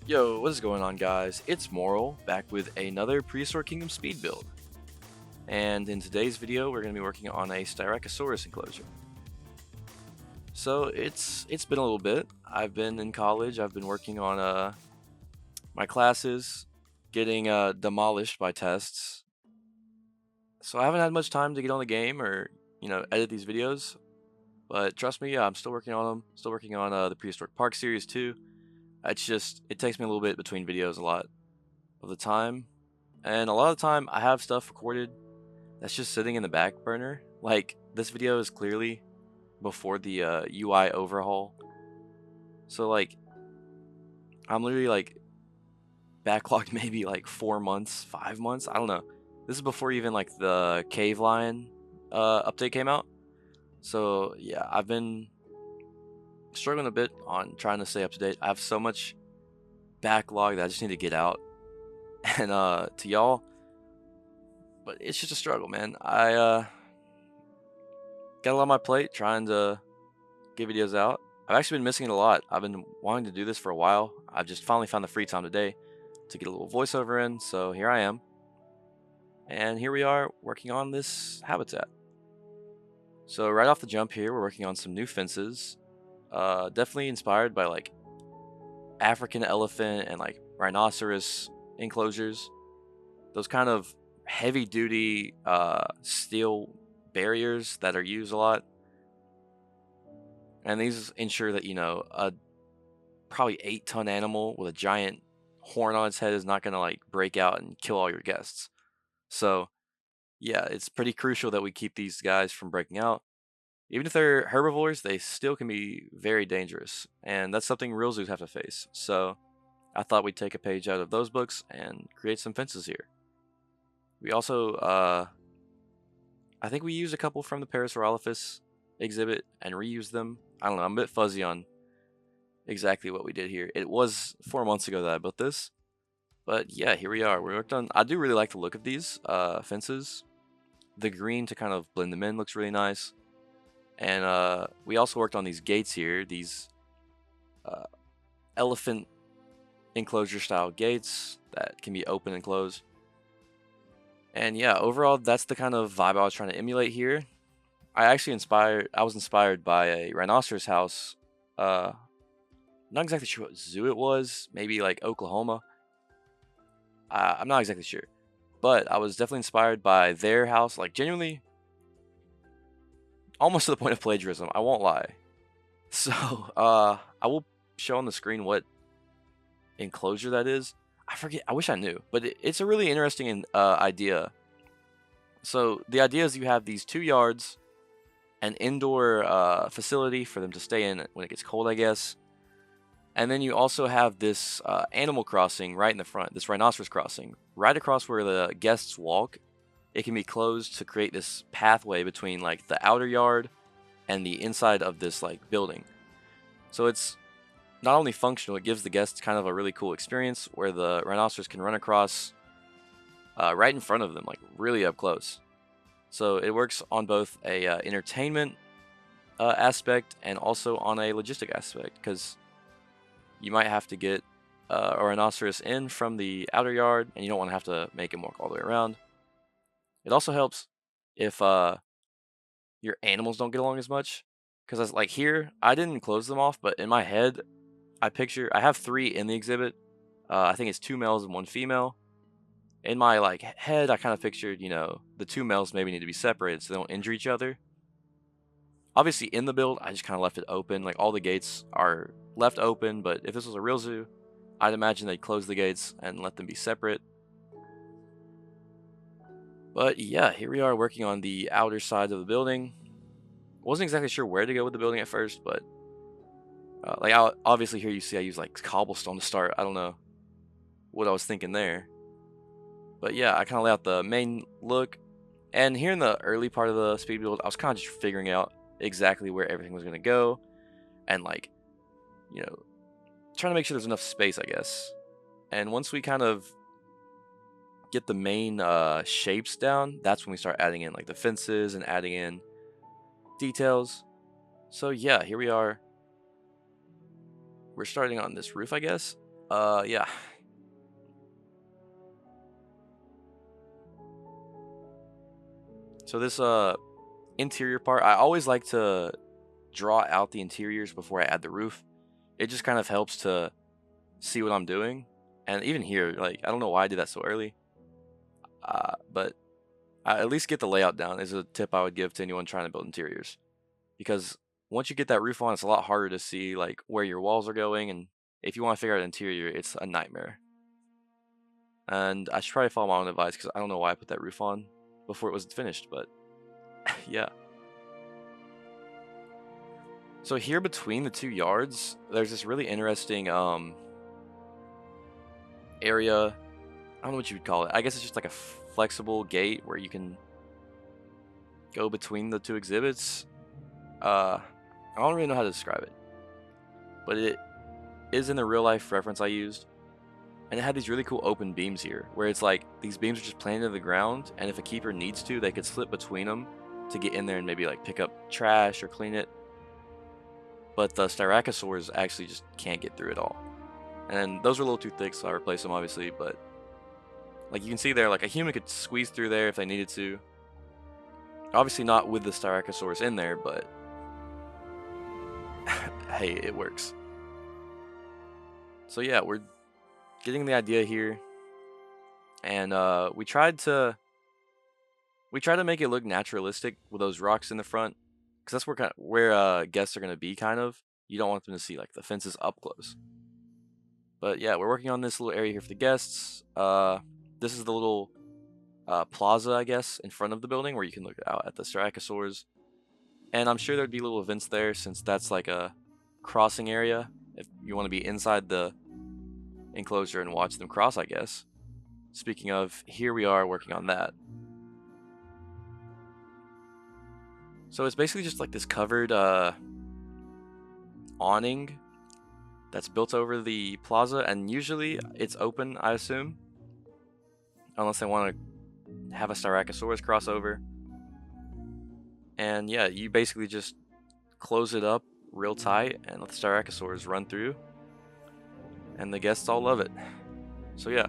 Yo, what is going on, guys? It's Moral, back with another Prehistoric Kingdom speed build. And in today's video, we're going to be working on a Styracosaurus enclosure. So it's been a little bit. I've been in college. I've been working on my classes, getting demolished by tests. So I haven't had much time to get on the game or edit these videos. But trust me, I'm still working on them. Still working on the Prehistoric Park series too. It takes me a little bit between videos a lot of the time. And a lot of the time, I have stuff recorded that's just sitting in the back burner. Like, this video is clearly before the UI overhaul. So, like, I'm literally, like, backlogged maybe, like, 4 months, 5 months. I don't know. This is before even, like, the Cave Lion update came out. So, yeah, I've been struggling a bit on trying to stay up to date. I have so much backlog that I just need to get out. And to y'all, but it's just a struggle, man. I got a lot on my plate trying to get videos out. I've actually been missing it a lot. I've been wanting to do this for a while. I've just finally found the free time today to get a little voiceover in, so here I am. And here we are working on this habitat. So right off the jump here, we're working on some new fences. Definitely inspired by like African elephant and like rhinoceros enclosures. Those kind of heavy duty steel barriers that are used a lot. And these ensure that, a probably 8-ton animal with a giant horn on its head is not going to like break out and kill all your guests. So, yeah, it's pretty crucial that we keep these guys from breaking out. Even if they're herbivores, they still can be very dangerous. And that's something real zoos have to face. So, I thought we'd take a page out of those books and create some fences here. We also, I think we used a couple from the Parasaurolophus exhibit and reused them. I don't know, I'm a bit fuzzy on exactly what we did here. It was 4 months ago that I built this. But yeah, here we are. We worked on, I do really like the look of these fences. The green to kind of blend them in looks really nice. And we also worked on these gates here, these elephant enclosure style gates that can be open and closed. And yeah, overall, that's the kind of vibe I was trying to emulate here. I was inspired by a rhinoceros house. Not exactly sure what zoo it was. Maybe like Oklahoma. I'm not exactly sure. But I was definitely inspired by their house. Like, genuinely, almost to the point of plagiarism. I won't lie. So, I will show on the screen what enclosure that is. I forget. I wish I knew. But it's a really interesting idea. So, the idea is you have these 2 yards, an indoor facility for them to stay in when it gets cold, I guess. And then you also have this animal crossing right in the front, this rhinoceros crossing, right across where the guests walk. It can be closed to create this pathway between like the outer yard and the inside of this like building. So it's not only functional, it gives the guests kind of a really cool experience where the rhinoceros can run across right in front of them, like really up close. So it works on both a entertainment aspect and also on a logistic aspect, because you might have to get a rhinoceros in from the outer yard, and you don't want to have to make him walk all the way around. It also helps if your animals don't get along as much, because like here, I didn't close them off, but in my head, I have 3 in the exhibit. I think it's 2 males and 1 female. In my like head, I kind of pictured, the 2 males maybe need to be separated so they don't injure each other. Obviously, in the build, I just kind of left it open. Like, all the gates are left open, but if this was a real zoo, I'd imagine they'd close the gates and let them be separate. But yeah, here we are working on the outer sides of the building. Wasn't exactly sure where to go with the building at first, but like, obviously here you see I use like cobblestone to start. I don't know what I was thinking there. But yeah, I kind of lay out the main look. And here in the early part of the speed build, I was kind of just figuring out exactly where everything was going to go. And like, trying to make sure there's enough space, I guess. And once we kind of get the main shapes down, that's when we start adding in like the fences and adding in details. So yeah, here we are. We're starting on this roof, I guess. Yeah. So this interior part, I always like to draw out the interiors before I add the roof. It just kind of helps to see what I'm doing. And even here, like, I don't know why I did that so early. But I at least get the layout down is a tip I would give to anyone trying to build interiors. Because once you get that roof on, it's a lot harder to see like where your walls are going, and if you want to figure out an interior, it's a nightmare. And I should probably follow my own advice because I don't know why I put that roof on before it was finished, but yeah. So here between the 2 yards, there's this really interesting area. I don't know what you would call it. I guess it's just like a flexible gate where you can go between the 2 exhibits. I don't really know how to describe it, but it is in the real life reference I used. And it had these really cool open beams here, where it's like these beams are just planted in the ground, and if a keeper needs to, they could slip between them to get in there and maybe like pick up trash or clean it. But the Styracosaurs actually just can't get through it all. And those are a little too thick, so I replaced them obviously, but like you can see there, like a human could squeeze through there if they needed to. Obviously not with the Styracosaurus in there, but hey, it works. So yeah, we're getting the idea here, and we tried to make it look naturalistic with those rocks in the front, because that's where guests are gonna be. Kind of, you don't want them to see like the fences up close. But yeah, we're working on this little area here for the guests. This is the little plaza, I guess, in front of the building where you can look out at the Styracosaurs, and I'm sure there'd be little events there since that's like a crossing area if you want to be inside the enclosure and watch them cross, I guess. Speaking of, here we are working on that. So it's basically just like this covered awning that's built over the plaza, and usually it's open, I assume, unless they want to have a Styracosaurus crossover. And yeah, you basically just close it up real tight and let the Styracosaurs run through, and the guests all love it. So yeah.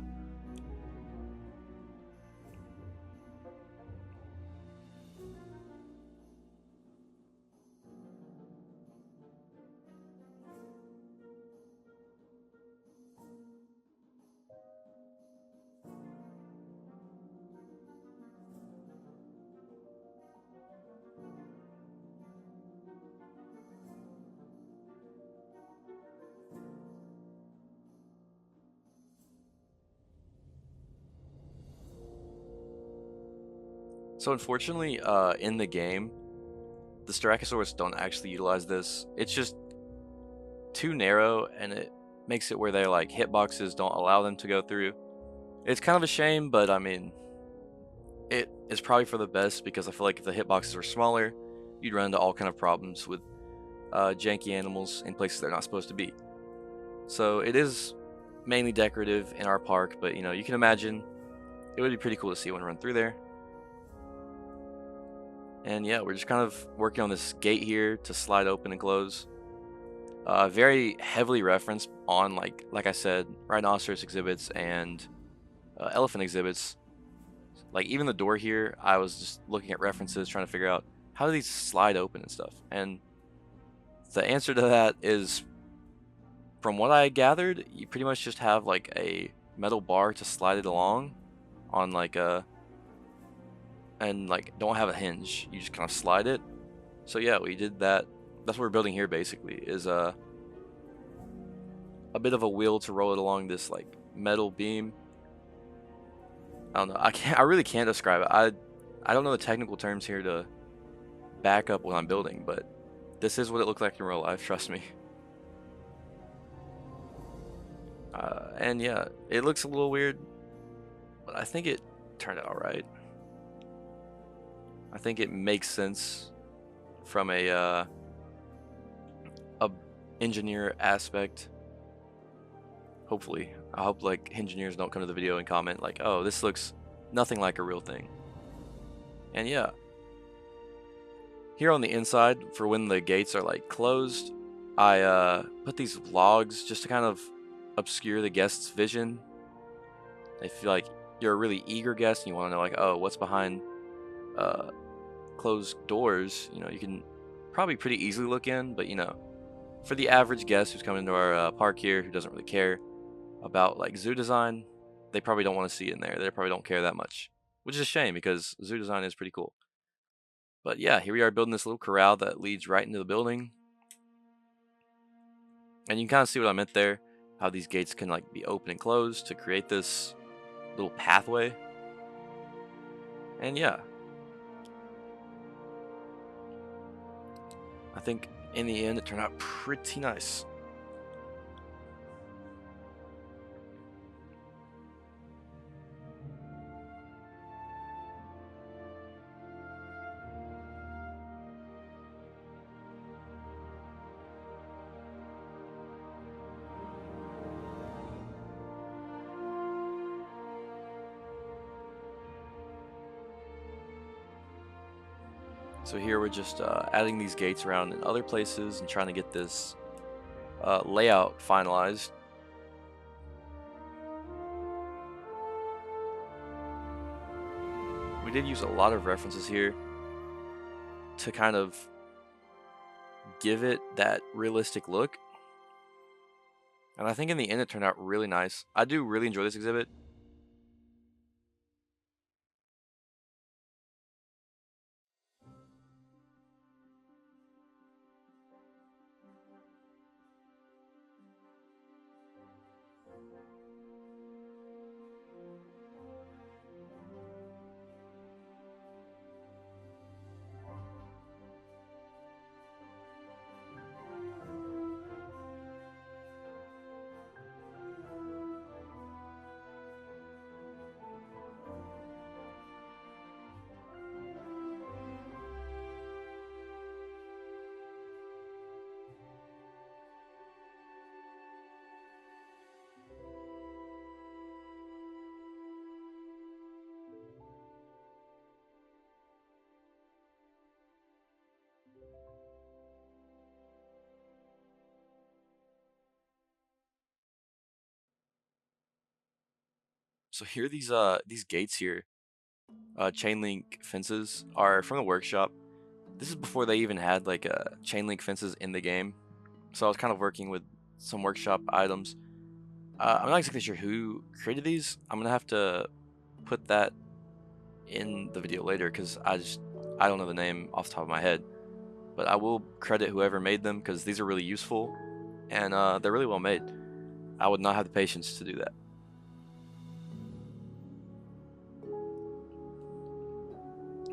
So unfortunately, in the game, the Styracosaurus don't actually utilize this. It's just too narrow, and it makes it where their like hitboxes don't allow them to go through. It's kind of a shame, but I mean, it is probably for the best, because I feel like if the hitboxes were smaller, you'd run into all kind of problems with janky animals in places they're not supposed to be. So it is mainly decorative in our park, but you know, you can imagine it would be pretty cool to see one run through there. And yeah, we're just kind of working on this gate here to slide open and close. Very heavily referenced on like I said, rhinoceros exhibits and elephant exhibits. Like even the door here, I was just looking at references trying to figure out how do these slide open and stuff. And the answer to that is, from what I gathered, you pretty much just have like a metal bar to slide it along on like a, and like don't have a hinge. You just kind of slide it. So yeah, we did that. That's what we're building here basically, is a bit of a wheel to roll it along this like metal beam. I don't know. I really can't describe it. I don't know the technical terms here to back up what I'm building, but this is what it looked like in real life, trust me. And yeah, it looks a little weird, but I think it turned out alright. I think it makes sense from a engineer aspect. Hopefully. I hope like engineers don't come to the video and comment like, oh, this looks nothing like a real thing. And yeah, here on the inside, for when the gates are like closed, I put these logs just to kind of obscure the guest's vision. If you're like you're a really eager guest and you want to know like, oh, what's behind uh, closed doors, you know, you can probably pretty easily look in. But you know, for the average guest who's coming into our park here who doesn't really care about like zoo design, they probably don't want to see in there. They probably don't care that much, which is a shame because zoo design is pretty cool. But yeah, here we are building this little corral that leads right into the building. And you can kind of see what I meant there, how these gates can like be open and closed to create this little pathway. And yeah, I think in the end it turned out pretty nice. So here we're just adding these gates around in other places and trying to get this layout finalized. We did use a lot of references here to kind of give it that realistic look. And I think in the end it turned out really nice. I do really enjoy this exhibit. So here these gates here, chain link fences are from the workshop. This is before they even had like chain link fences in the game. So I was kind of working with some workshop items. I'm not exactly sure who created these. I'm gonna have to put that in the video later because I don't know the name off the top of my head. But I will credit whoever made them because these are really useful and they're really well made. I would not have the patience to do that.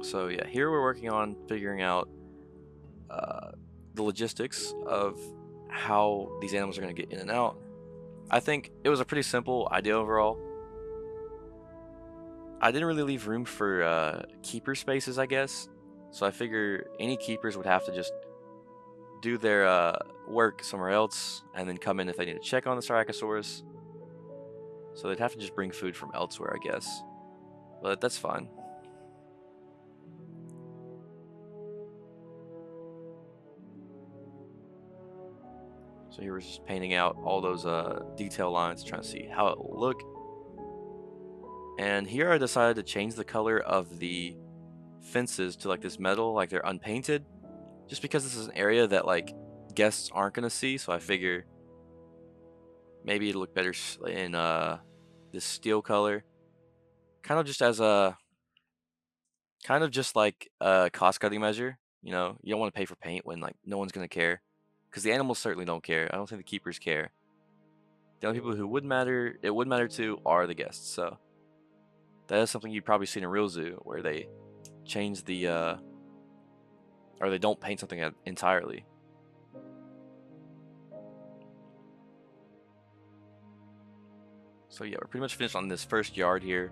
So yeah, here we're working on figuring out the logistics of how these animals are going to get in and out. I think it was a pretty simple idea overall. I didn't really leave room for keeper spaces, I guess. So I figure any keepers would have to just do their work somewhere else and then come in if they need to check on the Styracosaurus. So they'd have to just bring food from elsewhere, I guess. But that's fine. So here we're just painting out all those detail lines, trying to see how it will look. And here I decided to change the color of the fences to like this metal, like they're unpainted, just because this is an area that like guests aren't gonna see. So I figure maybe it'll look better in this steel color, kind of just as a kind of just like a cost cutting measure. You know, you don't want to pay for paint when like no one's gonna care, because the animals certainly don't care. I don't think the keepers care. The only people who would matter, it would matter to, are the guests. So that is something you've probably seen in real zoo where they change the or they don't paint something entirely. So yeah, we're pretty much finished on this first yard here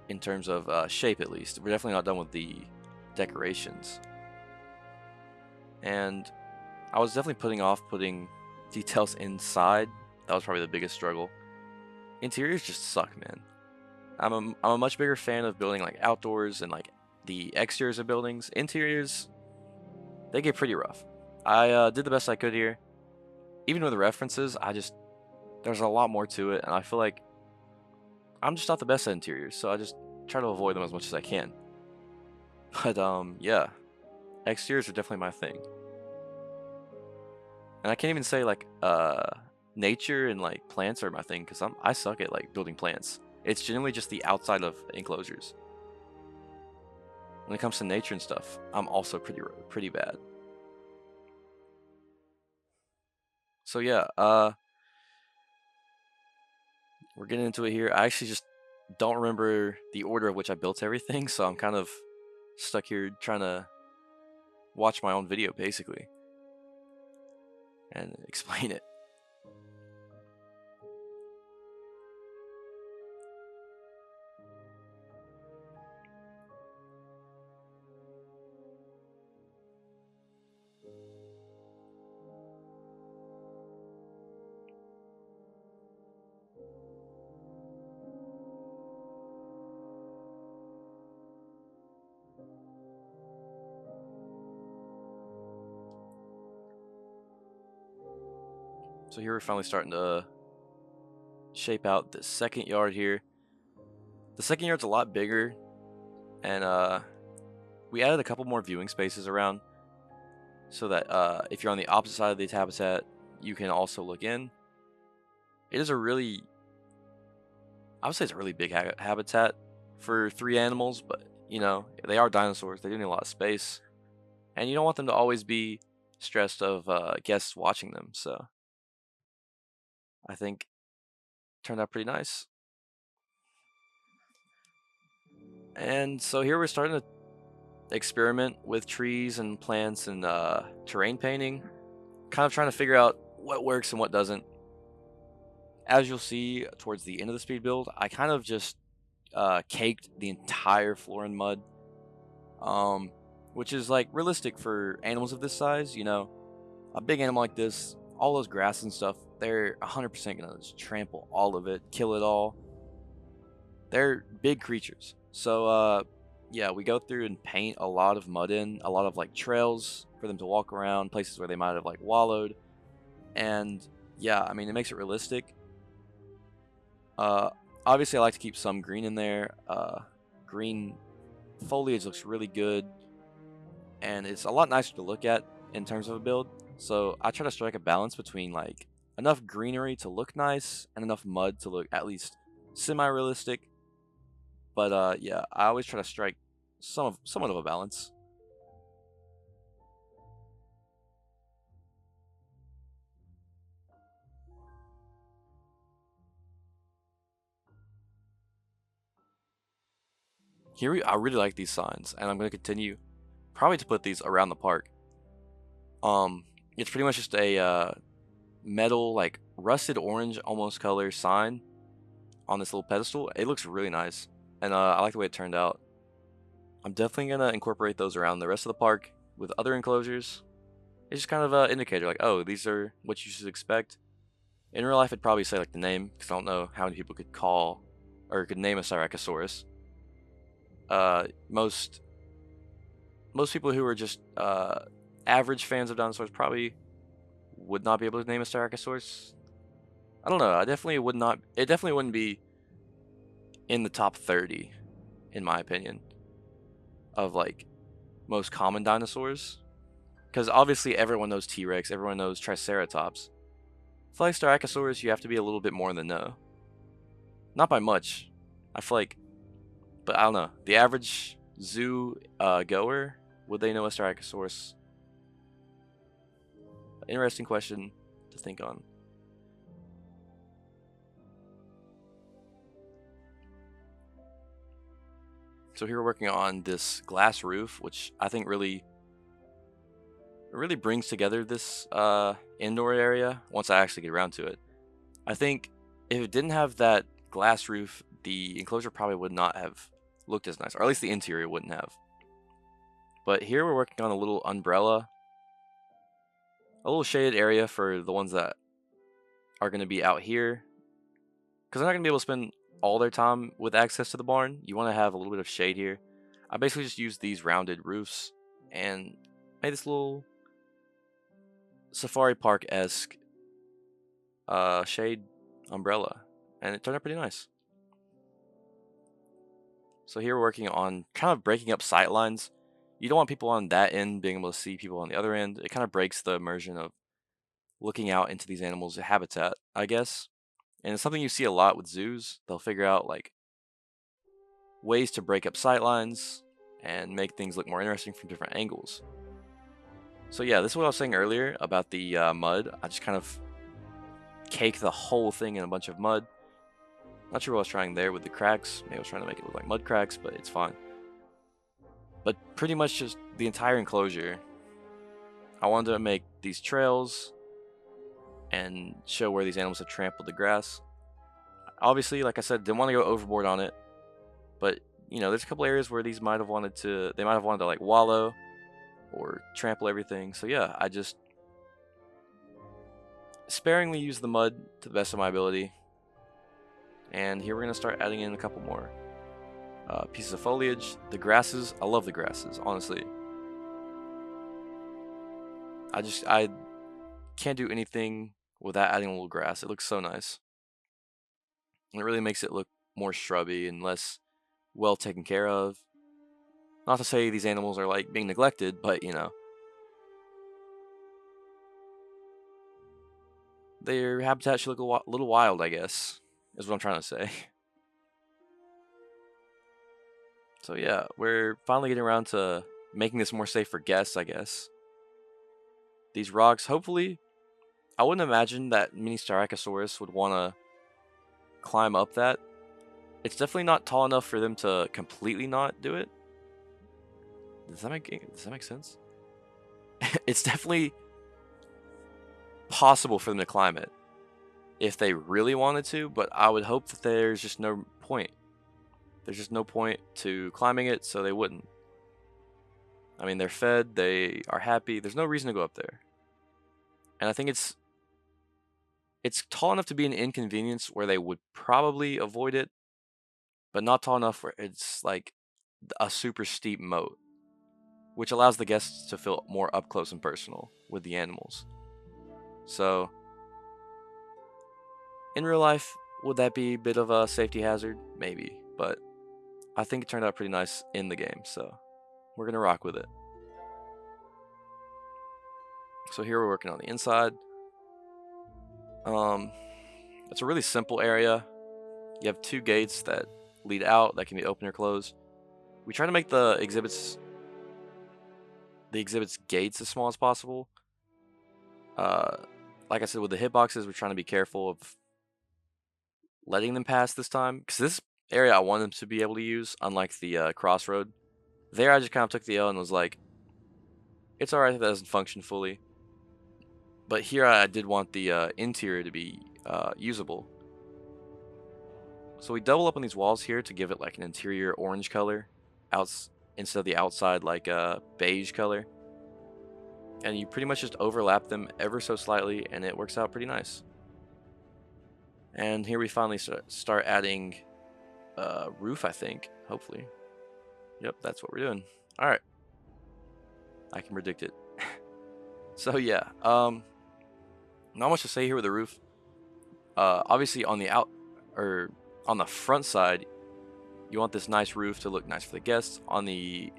in terms of shape, at least. We're definitely not done with the decorations. And I was definitely putting off putting details inside. That was probably the biggest struggle. Interiors just suck, man. I'm a much bigger fan of building like outdoors and like the exteriors of buildings. Interiors, they get pretty rough. I did the best I could here. even with the references, there's a lot more to it, and I feel like I'm just not the best at interiors, so I just try to avoid them as much as I can. But yeah, exteriors are definitely my thing. And I can't even say like nature and like plants are my thing, because I suck at like building plants. It's generally just the outside of enclosures. When it comes to nature and stuff, I'm also pretty bad. So yeah, we're getting into it here. I actually just don't remember the order of which I built everything, so I'm kind of stuck here trying to watch my own video basically and explain it. So here we're finally starting to shape out the second yard here. The second yard's a lot bigger, and we added a couple more viewing spaces around so that if you're on the opposite side of the habitat, you can also look in. It is a really, I would say it's a really big habitat for 3 animals, but you know, they are dinosaurs. They do need a lot of space, and you don't want them to always be stressed of guests watching them. So I think it turned out pretty nice. And so here we're starting to experiment with trees and plants and terrain painting, kind of trying to figure out what works and what doesn't. As you'll see towards the end of the speed build, I kind of just caked the entire floor in mud, which is like realistic for animals of this size. You know, a big animal like this, all those grass and stuff, they're 100% gonna just trample all of it, kill it all. They're big creatures. So yeah, we go through and paint a lot of mud in, a lot of like trails for them to walk around, places where they might have like wallowed. And yeah, I mean, it makes it realistic. Obviously I like to keep some green in there. Green foliage looks really good, and it's a lot nicer to look at in terms of a build. So I try to strike a balance between like enough greenery to look nice and enough mud to look at least semi-realistic. But yeah, I always try to strike somewhat of a balance. I really like these signs, and I'm going to continue probably to put these around the park. It's pretty much just a metal, like rusted orange almost color sign on this little pedestal. It looks really nice, and I like the way it turned out. I'm definitely gonna incorporate those around the rest of the park with other enclosures. It's just kind of an indicator, like, oh, these are what you should expect. In real life, I'd probably say like the name, because I don't know how many people could call or could name a Styracosaurus. Most people who are just average fans of dinosaurs probably would not be able to name a Styracosaurus. I don't know. I definitely would not. It definitely wouldn't be in the top 30, in my opinion, of like most common dinosaurs. Because obviously everyone knows T-Rex, everyone knows Triceratops. For like Styracosaurus, you have to be a little bit more in the know. Not by much. I feel like, but I don't know. The average zoo goer, would they know a Styracosaurus? Interesting question to think on. So here we're working on this glass roof, which I think really brings together this indoor area once I actually get around to it. I think if it didn't have that glass roof, the enclosure probably would not have looked as nice, or at least the interior wouldn't have. But here we're working on a little umbrella, a little shaded area for the ones that are going to be out here, because they're not going to be able to spend all their time with access to the barn. You want to have a little bit of shade here. I basically just used these rounded roofs and made this little safari park-esque shade umbrella, and it turned out pretty nice. So here we're working on kind of breaking up sight lines. You don't want people on that end being able to see people on the other end. It kind of breaks the immersion of looking out into these animals' habitat, I guess. And it's something you see a lot with zoos. They'll figure out like ways to break up sight lines and make things look more interesting from different angles. So yeah, this is what I was saying earlier about the mud. I just kind of cake the whole thing in a bunch of mud. Not sure what I was trying there with the cracks. Maybe I was trying to make it look like mud cracks, but it's fine. But pretty much just the entire enclosure. I wanted to make these trails and show where these animals have trampled the grass. Obviously, like I said, didn't want to go overboard on it, but you know, there's a couple areas where these might have wanted to like wallow or trample everything. So yeah, I just sparingly use the mud to the best of my ability. And here we're gonna start adding in a couple more pieces of foliage. The grasses, I love the grasses, honestly. I can't do anything without adding a little grass. It looks so nice. And it really makes it look more shrubby and less well taken care of. Not to say these animals are like being neglected, but you know, their habitat should look a little wild, I guess, is what I'm trying to say. So yeah, we're finally getting around to making this more safe for guests, I guess. These rocks, hopefully, I wouldn't imagine that mini Styracosaurus would want to climb up that. It's definitely not tall enough for them to completely not do it. Does that make sense? It's definitely possible for them to climb it if they really wanted to, but I would hope that there's just no point. There's just no point to climbing it, so they wouldn't. I mean, they're fed, they are happy. There's no reason to go up there. And I think it's tall enough to be an inconvenience where they would probably avoid it, but not tall enough where it's like a super steep moat, which allows the guests to feel more up close and personal with the animals. So, in real life, would that be a bit of a safety hazard? Maybe, but I think it turned out pretty nice in the game, so we're gonna rock with it. So here we're working on the inside. It's a really simple area. You have two gates that lead out that can be open or closed. We try to make the exhibits gates as small as possible. Like I said, with the hitboxes, we're trying to be careful of letting them pass this time, because this area I want them to be able to use, unlike the crossroad. There, I just kind of took the L and was like, it's alright if that doesn't function fully. But here, I did want the interior to be usable. So we double up on these walls here to give it like an interior orange color, instead of the outside like a beige color. And you pretty much just overlap them ever so slightly, and it works out pretty nice. And here we finally start adding roof, I think, hopefully. Yep, that's what we're doing. All right, I can predict it. So yeah, not much to say here with the roof. Obviously on the front side, you want this nice roof to look nice for the guests. On the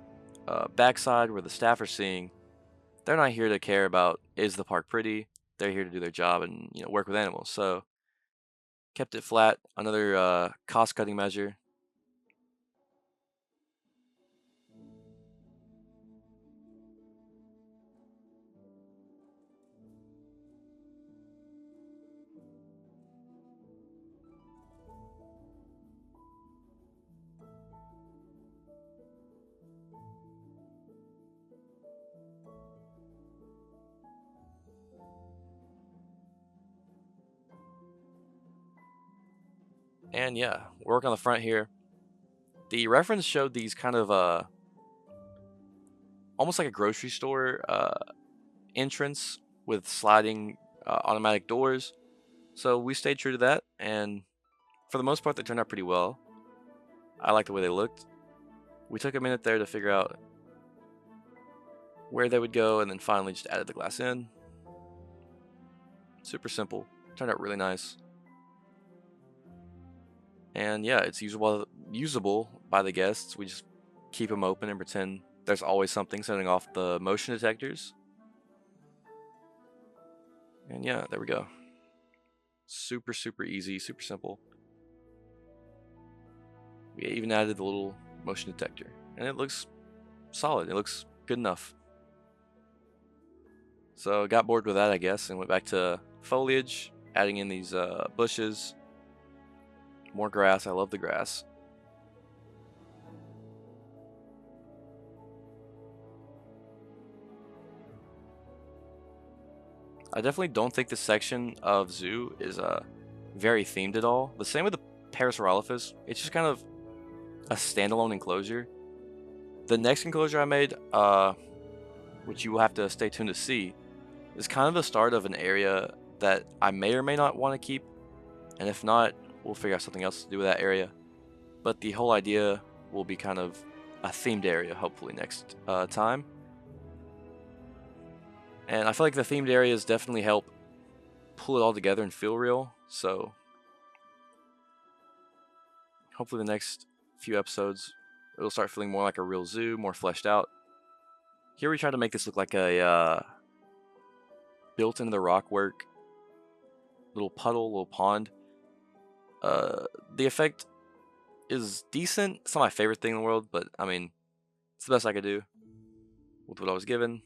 back side, where the staff are seeing, they're not here to care about is the park pretty. They're here to do their job and work with animals. So kept it flat. Another cost-cutting measure. And yeah, work on the front here. The reference showed these kind of almost like a grocery store entrance with sliding automatic doors. So we stayed true to that, and for the most part, they turned out pretty well. I like the way they looked. We took a minute there to figure out where they would go, and then finally just added the glass in. Super simple. Turned out really nice. And yeah, it's usable by the guests. We just keep them open and pretend there's always something setting off the motion detectors. And yeah, there we go. Super, super easy, super simple. We even added the little motion detector, and it looks solid. It looks good enough. So got bored with that, I guess, and went back to foliage, adding in these bushes. More grass. I love the grass. I definitely don't think this section of zoo is very themed at all. The same with the Parasaurolophus. It's just kind of a standalone enclosure. The next enclosure I made, which you will have to stay tuned to see, is kind of the start of an area that I may or may not want to keep. And if not, we'll figure out something else to do with that area. But the whole idea will be kind of a themed area, hopefully, next time. And I feel like the themed areas definitely help pull it all together and feel real. So hopefully the next few episodes, it'll start feeling more like a real zoo, more fleshed out. Here we try to make this look like a built into the rock work little puddle, little pond. The effect is decent. It's not my favorite thing in the world, but I mean, it's the best I could do with what I was given.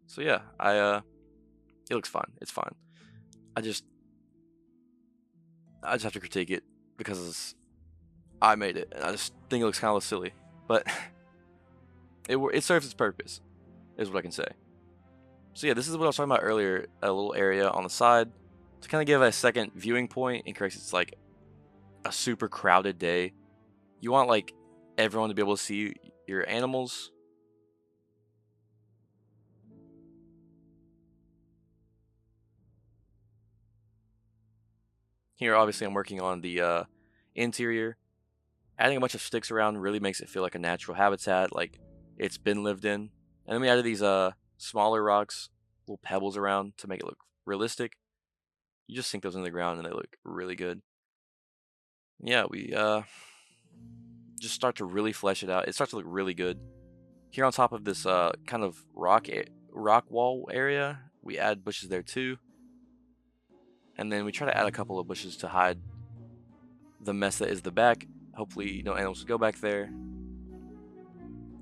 So yeah, it looks fine. It's fine. I just have to critique it because I made it, and I just think it looks kind of silly. But it serves its purpose, is what I can say. So yeah, this is what I was talking about earlier. A little area on the side to kind of give a second viewing point in case it's like a super crowded day. You want like everyone to be able to see your animals. Here, obviously, I'm working on the interior. Adding a bunch of sticks around really makes it feel like a natural habitat, like it's been lived in. And then we added these smaller rocks, little pebbles around to make it look realistic. You just sink those in the ground and they look really good. Yeah, we just start to really flesh it out. It starts to look really good. Here on top of this kind of rock wall area, we add bushes there too. And then we try to add a couple of bushes to hide the mess that is the back. Hopefully no animals go back there.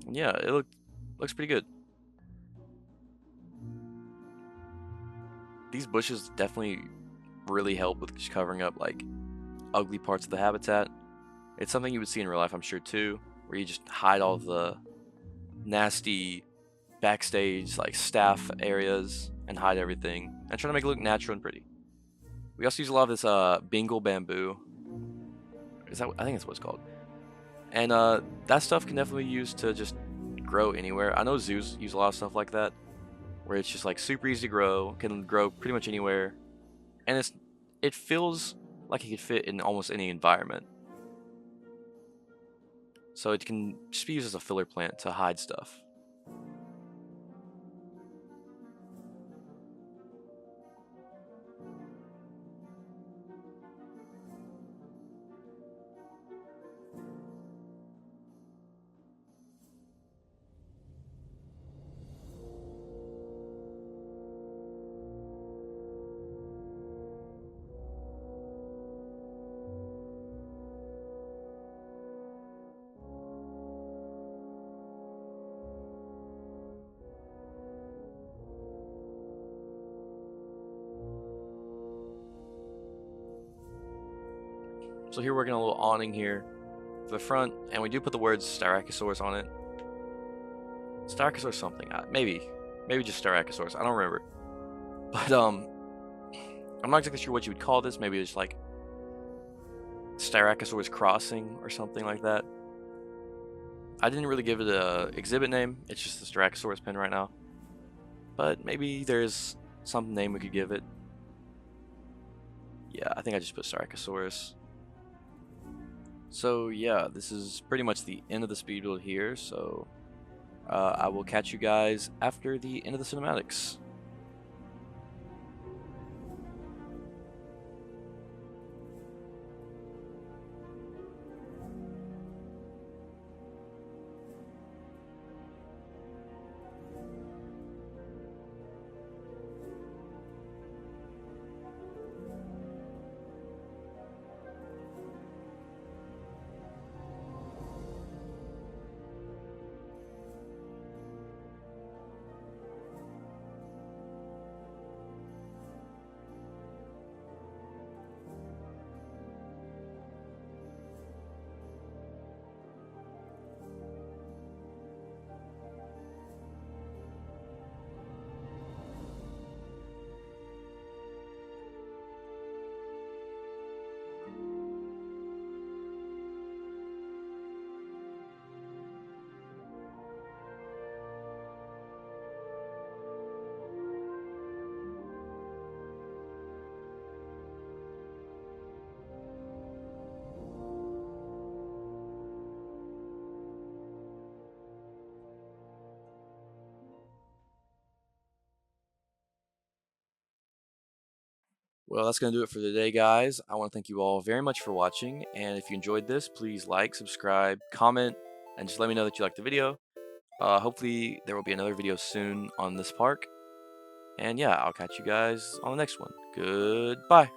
And yeah, it looks pretty good. These bushes definitely really help with just covering up like ugly parts of the habitat. It's something you would see in real life, I'm sure too, where you just hide all the nasty backstage like staff areas and hide everything and try to make it look natural and pretty. We also use a lot of this Bengal bamboo. I think that's what it's called. And that stuff can definitely be used to just grow anywhere. I know zoos use a lot of stuff like that, where it's just like super easy to grow, can grow pretty much anywhere, and it feels like it could fit in almost any environment. So it can just be used as a filler plant to hide stuff. So here we're working on a little awning here for the front, and we do put the words Styracosaurus on it. Styracosaurus something, maybe just Styracosaurus. I don't remember, but I'm not exactly sure what you would call this. Maybe it's like Styracosaurus crossing or something like that. I didn't really give it a exhibit name. It's just the Styracosaurus pin right now, but maybe there's some name we could give it. Yeah, I think I just put Styracosaurus. So yeah, this is pretty much the end of the speed build here, so I will catch you guys after the end of the cinematics. Well, that's going to do it for today, guys. I want to thank you all very much for watching. And if you enjoyed this, please like, subscribe, comment, and just let me know that you liked the video. Hopefully, there will be another video soon on this park. And yeah, I'll catch you guys on the next one. Goodbye.